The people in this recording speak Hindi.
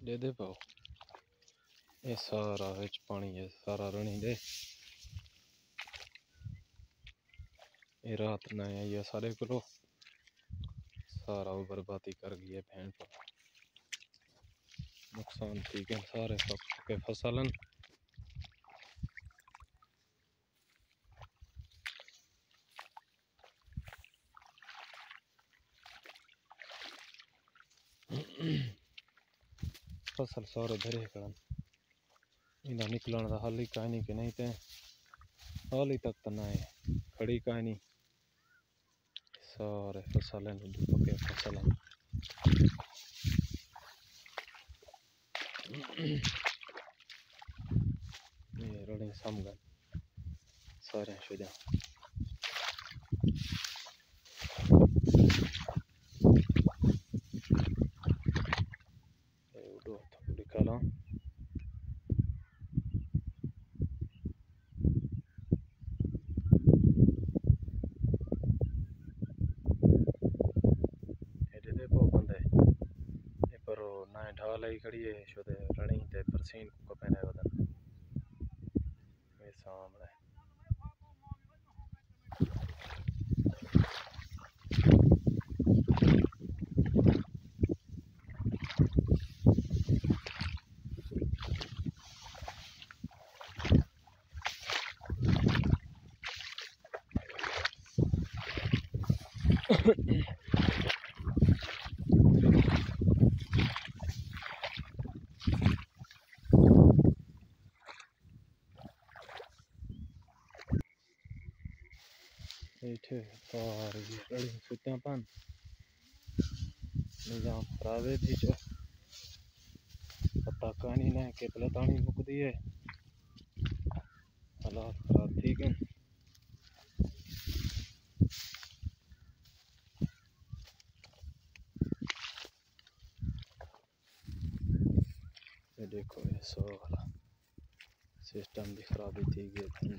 दे पाओ ये सारा विच पानी है सारा रणी दे ये रात ना आई है सारे को सारा बर्बादी कर गई है भैन पर नुकसान ठीक है सारे के फसलन फसल सारे धरे करन इना निकलन का हाल ही कहानी के नहीं थे हाल ही तक तो ना है खड़ी कहानी सारे फसल पके फसल ये रणी समगन सारे शुजा उड़ो निकाला ढाल ही खड़ी है शुद्ध रणी ते परसीन को पहने वदन ये सामने इठे सारी रणी सुत्या पान निजाम प्रावे थी जो पता कहानी ना केतला तानी मुकदी है हालात खराब ठीक है ये देखो ये सारा सिस्टम भी खराबी थी गई